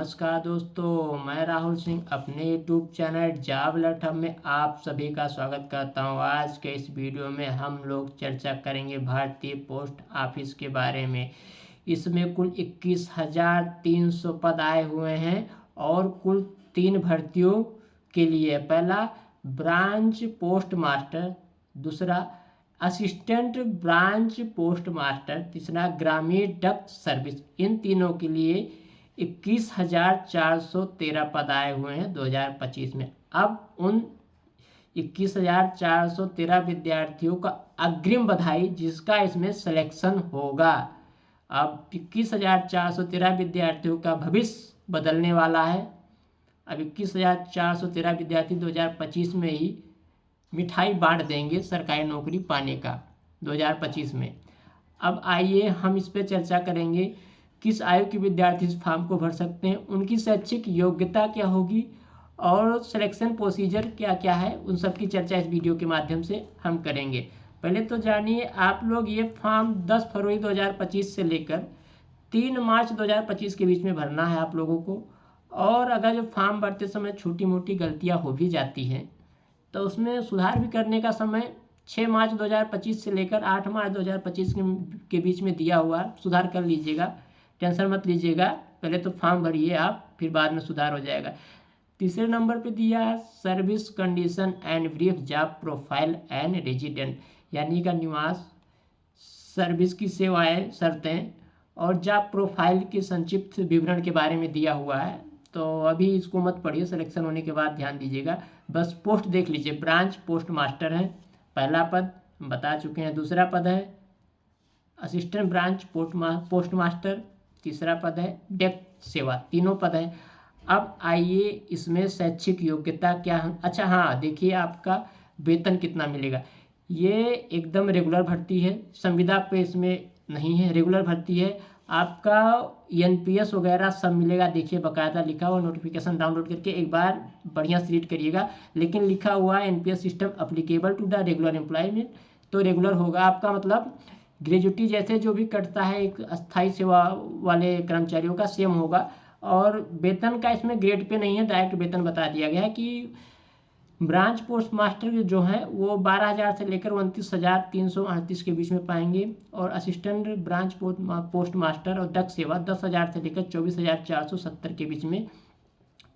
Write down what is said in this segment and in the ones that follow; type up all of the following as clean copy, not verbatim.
नमस्कार दोस्तों, मैं राहुल सिंह अपने YouTube channel job alert hub में आप सभी का स्वागत करता हूं। आज के इस वीडियो में हम लोग चर्चा करेंगे भारतीय पोस्ट ऑफिस के बारे में। इसमें कुल 21,300 पद आए हुए हैं और कुल 3 भर्तियों के लिए। पहला ब्रांच पोस्ट मास्टर, दूसरा असिस्टेंट ब्रांच पोस्ट मास्टर, तीसरा ग्रामीण डक सर्विस। इन तीनों के लिए 21,413 पद आए हुए हैं 2025 में। अब उन 21,413 विद्यार्थियों का अग्रिम बधाई जिसका इसमें सिलेक्शन होगा। अब 21,413 विद्यार्थियों का भविष्य बदलने वाला है। अब 21,413 विद्यार्थी 2025 में ही मिठाई बांट देंगे सरकारी नौकरी पाने का 2025 में। अब आइए हम इस पर चर्चा करेंगे किस आयु के विद्यार्थी इस फॉर्म को भर सकते हैं, उनकी शैक्षिक योग्यता क्या होगी और सिलेक्शन प्रोसीजर क्या क्या है, उन सब की चर्चा इस वीडियो के माध्यम से हम करेंगे। पहले तो जानिए आप लोग, ये फॉर्म 10 फरवरी 2025 से लेकर 3 मार्च 2025 के बीच में भरना है आप लोगों को। और अगर जो फॉर्म भरते समय छोटी मोटी गलतियाँ हो भी जाती हैं तो उसमें सुधार भी करने का समय 6 मार्च 2025 से लेकर 8 मार्च 2025 के बीच में दिया हुआ, सुधार कर लीजिएगा, टेंशन मत लीजिएगा। पहले तो फॉर्म भरिए आप, फिर बाद में सुधार हो जाएगा। तीसरे नंबर पे दिया है service condition and brief job profile and resident, यानी का निवास, सर्विस की सेवाएं, शर्तें और जॉब प्रोफाइल के संक्षिप्त विवरण के बारे में दिया हुआ है। तो अभी इसको मत पढ़िए, सिलेक्शन होने के बाद ध्यान दीजिएगा। बस पोस्ट देख लीजिए। ब्रांच पोस्ट मास्टर है पहला पद, बता चुके हैं। दूसरा पद है असिस्टेंट ब्रांच पोस्ट मास्टर, तीसरा पद है डेक सेवा, तीनों पद हैं। अब आइए इसमें शैक्षिक योग्यता क्या है। अच्छा हाँ, देखिए आपका वेतन कितना मिलेगा। ये एकदम रेगुलर भर्ती है, संविदा पे इसमें नहीं है, रेगुलर भर्ती है। आपका NPS वगैरह सब मिलेगा, देखिए बाकायदा लिखा हुआ, नोटिफिकेशन डाउनलोड करके एक बार बढ़िया से रीड करिएगा। लेकिन लिखा हुआ है NPS system applicable to the regular employment, तो रेगुलर होगा आपका, मतलब ग्रेजुटी जैसे जो भी कटता है एक अस्थायी सेवा वाले कर्मचारियों का सेम होगा। और वेतन का इसमें ग्रेड पे नहीं है, डायरेक्ट वेतन बता दिया गया है कि ब्रांच पोस्ट मास्टर जो है वो 12,000 से लेकर 29,338 के बीच में पाएंगे। और असिस्टेंट ब्रांच पोस्ट मास्टर और डक सेवा 10,000 से लेकर 24,470 के बीच में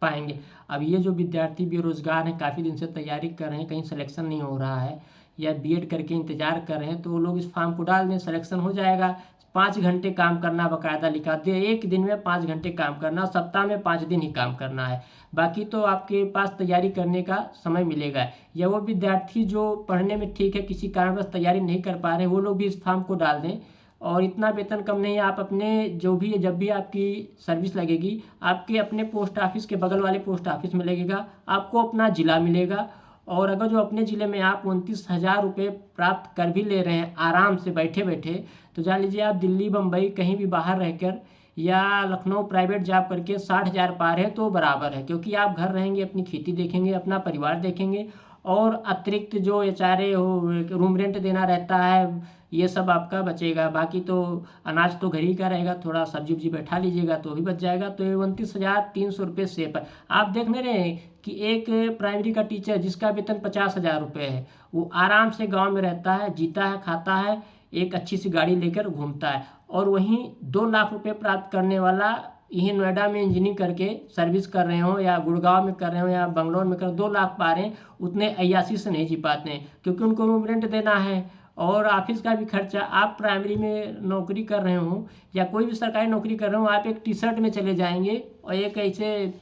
पाएंगे। अब ये जो विद्यार्थी बेरोजगार हैं, काफ़ी दिन से तैयारी कर रहे हैं, कहीं सिलेक्शन नहीं हो रहा है या BEd करके इंतजार कर रहे हैं, तो वो लोग इस फॉर्म को डाल दें, सिलेक्शन हो जाएगा। 5 घंटे काम करना बाकायदा लिखा दे, एक दिन में 5 घंटे काम करना, सप्ताह में 5 दिन ही काम करना है, बाकी तो आपके पास तैयारी करने का समय मिलेगा। या वो विद्यार्थी जो पढ़ने में ठीक है, किसी कारणवश तैयारी नहीं कर पा रहे, वो लोग भी इस फॉर्म को डाल दें। और इतना वेतन कम नहीं है, आप अपने जब भी आपकी सर्विस लगेगी, आपके अपने पोस्ट ऑफिस के बगल वाले पोस्ट ऑफिस में लगेगा, आपको अपना ज़िला मिलेगा। और अगर जो अपने ज़िले में आप 29,000 रुपये प्राप्त कर भी ले रहे हैं आराम से बैठे बैठे, तो जान लीजिए आप दिल्ली बम्बई कहीं भी बाहर रहकर या लखनऊ प्राइवेट जॉब करके 60,000 पा रहे हैं तो बराबर है, क्योंकि आप घर रहेंगे, अपनी खेती देखेंगे, अपना परिवार देखेंगे, और अतिरिक्त जो HRA हो, रूम रेंट देना रहता है, ये सब आपका बचेगा। बाकी तो अनाज तो घर ही का रहेगा, थोड़ा सब्जी उब्जी बैठा लीजिएगा तो भी बच जाएगा। तो ये 29,300 रुपये सेफ है। आप देख नहीं रहे हैं कि एक प्राइमरी का टीचर जिसका वेतन 50,000 रुपये है, वो आराम से गाँव में रहता है, जीता है, खाता है, एक अच्छी सी गाड़ी लेकर घूमता है। और वहीं 2 लाख रुपये प्राप्त करने वाला यहीं नोएडा में इंजीनियरिंग करके सर्विस कर रहे हो, या गुड़गांव में कर रहे हो, या बंगलौर में कर 2 लाख पा रहे हैं, उतने अय्यासी से नहीं जी पाते हैं, क्योंकि उनको रूम रेंट देना है और ऑफिस का भी खर्चा। आप प्राइमरी में नौकरी कर रहे हो या कोई भी सरकारी नौकरी कर रहे हो, आप एक टी-शर्ट में चले जाएंगे और एक ऐसे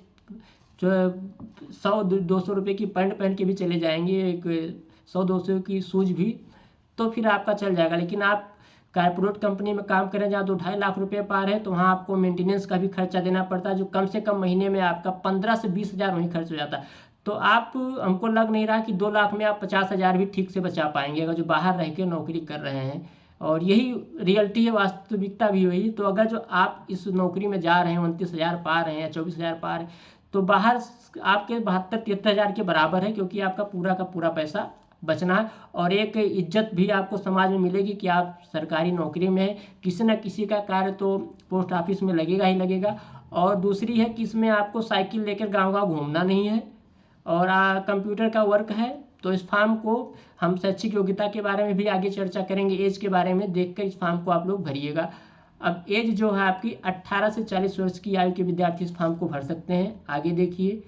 जो 100-200 रुपये की पैंट पहन के भी चले जाएंगे, एक 100-200 की शूज भी, तो फिर आपका चल जाएगा। लेकिन आप कॉर्पोरेट कंपनी में काम करें जहाँ 2-2.5 लाख रुपये पा रहे हैं, तो वहाँ आपको मेंटेनेंस का भी खर्चा देना पड़ता है, जो कम से कम महीने में आपका 15 से 20,000 वहीं खर्च हो जाता है। तो आप, हमको लग नहीं रहा कि 2 लाख में आप 50,000 भी ठीक से बचा पाएंगे अगर जो बाहर रह के नौकरी कर रहे हैं। और यही रियलिटी है, वास्तविकता भी वही। तो अगर जो आप इस नौकरी में जा रहे हैं, 29,000 पा रहे हैं या 24,000 पा रहे हैं, तो बाहर आपके 72-73,000 के बराबर है, क्योंकि आपका पूरा का पूरा पैसा बचना है। और एक इज्जत भी आपको समाज में मिलेगी कि आप सरकारी नौकरी में हैं, किसी न किसी का कार्य तो पोस्ट ऑफिस में लगेगा ही लगेगा। और दूसरी है कि इसमें आपको साइकिल लेकर गांव-गांव घूमना नहीं है और कंप्यूटर का वर्क है। तो इस फॉर्म को हम शैक्षिक योग्यता के बारे में भी आगे चर्चा करेंगे, एज के बारे में देखकर इस फॉर्म को आप लोग भरिएगा। अब एज जो है आपकी 18 से 40 वर्ष की आयु के विद्यार्थी इस फॉर्म को भर सकते हैं। आगे देखिए,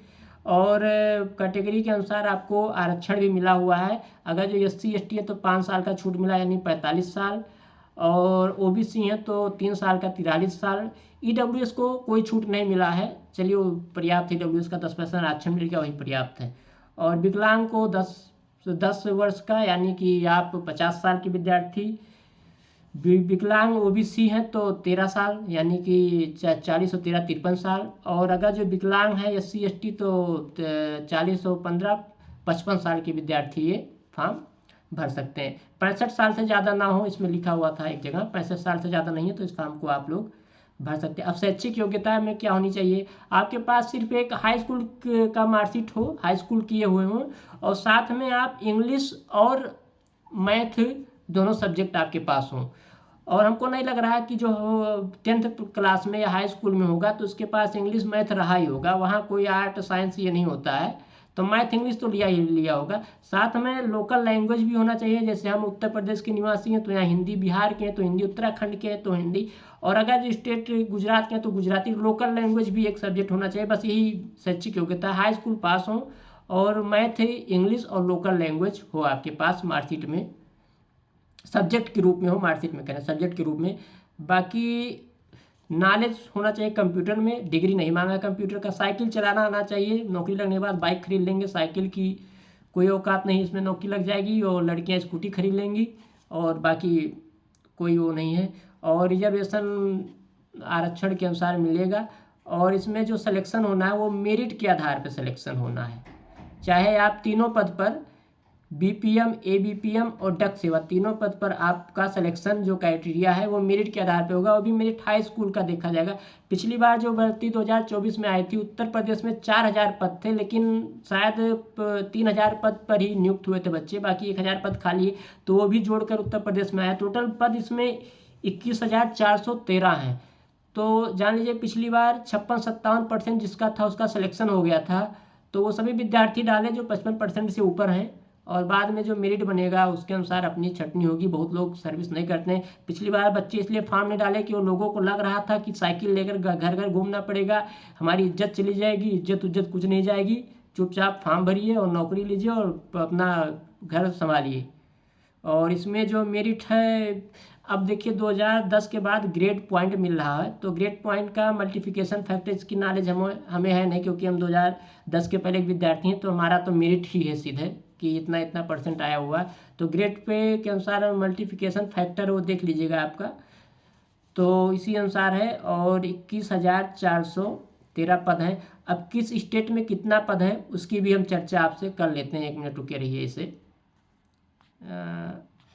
और कैटेगरी के अनुसार आपको आरक्षण भी मिला हुआ है। अगर जो SC ST है तो 5 साल का छूट मिला, यानी 45 साल, और OBC है तो 3 साल का 43 साल। EWS को कोई छूट नहीं मिला है, चलिए वो पर्याप्त है, EWS का 10% आरक्षण मिल गया, वही पर्याप्त है। और विकलांग को 10 वर्ष का, यानी कि आप 50 साल के विद्यार्थी। विकलांग OBC हैं तो 13 साल, यानी कि 40 और 13 53 साल। और अगर जो विकलांग है SC ST तो 40 और 15 55 साल के विद्यार्थी ये फॉर्म भर सकते हैं। 65 साल से ज़्यादा ना हो, इसमें लिखा हुआ था एक जगह, 65 साल से ज़्यादा नहीं है तो इस फॉर्म को आप लोग भर सकते हैं। अब शैक्षिक योग्यता में क्या होनी चाहिए, आपके पास सिर्फ एक हाई स्कूल का मार्कशीट हो, हाई स्कूल किए हुए हों, और साथ में आप इंग्लिश और मैथ दोनों सब्जेक्ट आपके पास हों। और हमको नहीं लग रहा है कि जो 10th क्लास में या हाई स्कूल में होगा तो उसके पास इंग्लिश मैथ रहा ही होगा, वहाँ कोई आर्ट साइंस ये नहीं होता है, तो मैथ इंग्लिश तो लिया ही लिया होगा। साथ में लोकल लैंग्वेज भी होना चाहिए, जैसे हम उत्तर प्रदेश के निवासी हैं तो यहाँ हिंदी, बिहार के हैं तो हिंदी, उत्तराखंड के हैं तो हिंदी, और अगर जो स्टेट गुजरात के हैं तो गुजराती। लोकल लैंग्वेज भी एक सब्जेक्ट होना चाहिए, बस यही शैक्षिक योग्यता। हाई स्कूल पास हो और मैथ, इंग्लिश और लोकल लैंग्वेज हो आपके पास मार्कशीट में, सब्जेक्ट के रूप में हो, मार्कशीट में करें सब्जेक्ट के रूप में। बाकी नॉलेज होना चाहिए कंप्यूटर में, डिग्री नहीं मांगा कंप्यूटर का। साइकिल चलाना आना चाहिए, नौकरी लगने के बाद बाइक खरीद लेंगे, साइकिल की कोई औकात नहीं, इसमें नौकरी लग जाएगी, और लड़कियां स्कूटी खरीद लेंगी, और बाकी कोई वो नहीं है। और रिजर्वेशन आरक्षण के अनुसार मिलेगा, और इसमें जो सिलेक्शन होना है वो मेरिट के आधार पर सिलेक्शन होना है। चाहे आप तीनों पद पर BPM, ABPM और डक सेवा, तीनों पद पर आपका सिलेक्शन जो क्राइटेरिया है वो मेरिट के आधार पे होगा, वो भी मेरिट हाई स्कूल का देखा जाएगा। पिछली बार जो भर्ती 2024 में आई थी, उत्तर प्रदेश में 4000 पद थे, लेकिन शायद 3000 पद पर ही नियुक्त हुए थे बच्चे, बाकी 1000 पद खाली है, तो वो भी जोड़कर उत्तर प्रदेश में आया। टोटल पद इसमें 21,413 हैं। तो जान लीजिए पिछली बार 56-57% जिसका था उसका सिलेक्शन हो गया था, तो वो सभी विद्यार्थी डाले जो 55% से ऊपर हैं, और बाद में जो मेरिट बनेगा उसके अनुसार अपनी छटनी होगी। बहुत लोग सर्विस नहीं करते हैं। पिछली बार बच्चे इसलिए फॉर्म नहीं डाले कि वो लोगों को लग रहा था कि साइकिल लेकर घर घर घूमना पड़ेगा, हमारी इज्जत चली जाएगी। इज्जत उज्जत कुछ नहीं जाएगी, चुपचाप फॉर्म भरिए और नौकरी लीजिए और अपना घर संभालिए। और इसमें जो मेरिट है, अब देखिए 2010 के बाद ग्रेड पॉइंट मिल रहा है, तो ग्रेड पॉइंट का मल्टीप्लिकेशन फैक्टर इसकी नॉलेज हमें है नहीं, क्योंकि हम 2010 के पहले एक विद्यार्थी हैं, तो हमारा तो मेरिट ही है सीधे कि इतना इतना % आया हुआ। तो ग्रेड पे के अनुसार मल्टीप्लिकेशन फैक्टर वो देख लीजिएगा आपका, तो इसी अनुसार है। और 21,413 पद हैं। अब किस स्टेट में कितना पद है उसकी भी हम चर्चा आपसे कर लेते हैं, 1 मिनट रुके रहिए, इसे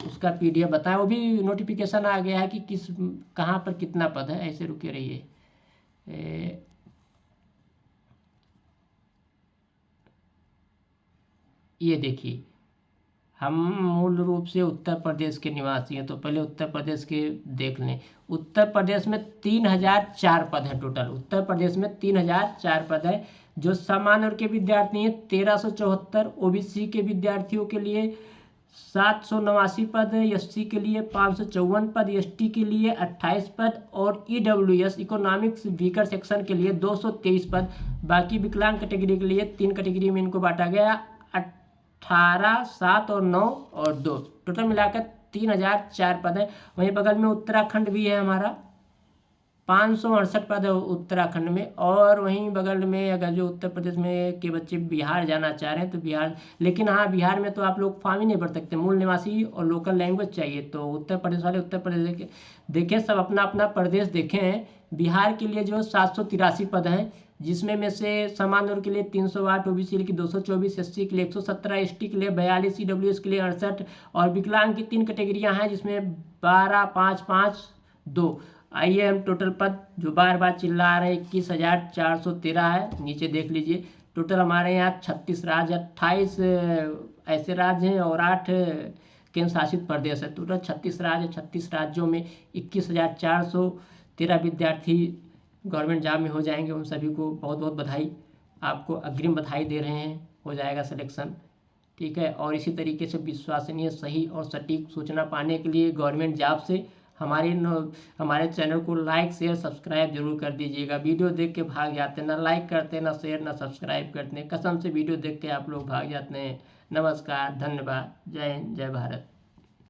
उसका PDF बताएं, वो भी नोटिफिकेशन आ गया है कि किस कहाँ पर कितना पद है, ऐसे रुके रहिए। ये देखिए, हम मूल रूप से उत्तर प्रदेश के निवासी हैं, तो पहले उत्तर प्रदेश के देख लें। उत्तर प्रदेश में 3004 पद हैं टोटल, उत्तर प्रदेश में 3004 पद है। जो सामान्य वर्ग के विद्यार्थी हैं 1374, OBC के विद्यार्थियों के लिए 789 पद है, SC के लिए 554 पद, ST के लिए 28 पद, और EWS इकोनॉमिक्स वीकर सेक्शन के लिए 223 पद। बाकी विकलांग कैटेगरी के लिए 3 कैटेगरी में इनको बांटा गया, 18, 7 और 9 और 2, टोटल मिलाकर 3004 पद है। वहीं बगल में उत्तराखंड भी है हमारा, 568 पद है उत्तराखंड में। और वहीं बगल में अगर जो उत्तर प्रदेश में के बच्चे बिहार जाना चाह रहे हैं तो बिहार, लेकिन हाँ बिहार में तो आप लोग फॉर्म ही नहीं भर सकते, मूल निवासी और लोकल लैंग्वेज चाहिए। तो उत्तर प्रदेश वाले उत्तर प्रदेश देखें, सब अपना अपना प्रदेश देखें हैं। बिहार के लिए जो 783 पद हैं, जिसमें में से सामान्य वर्ग के लिए 308, OBC के लिए 224, SC के लिए 117, ST के लिए 42, EWS के लिए 68, और विकलांग की 3 कैटेगरियां हैं जिसमें 12, 5, 5, 2। आइए हम टोटल पद जो बार बार चिल्ला रहे हैं 21,413 है, नीचे देख लीजिए। टोटल हमारे यहाँ 36 राज्य, 28 ऐसे राज्य हैं और 8 केंद्र शासित प्रदेश है। टोटल 36 राज्य, 36 राज्यों में 21,413 विद्यार्थी गवर्नमेंट जॉब में हो जाएंगे उन सभी को बहुत बहुत बधाई, आपको अग्रिम बधाई दे रहे हैं, हो जाएगा सिलेक्शन। ठीक है, और इसी तरीके से विश्वसनीय, सही और सटीक सूचना पाने के लिए गवर्नमेंट जॉब से हमारे चैनल को लाइक शेयर सब्सक्राइब जरूर कर दीजिएगा। वीडियो देख के भाग जाते हैं, ना लाइक करते, ना शेयर, ना सब्सक्राइब करते हैं, कसम से वीडियो देख के आप लोग भाग जाते हैं। नमस्कार, धन्यवाद, जय हिंद, जय भारत।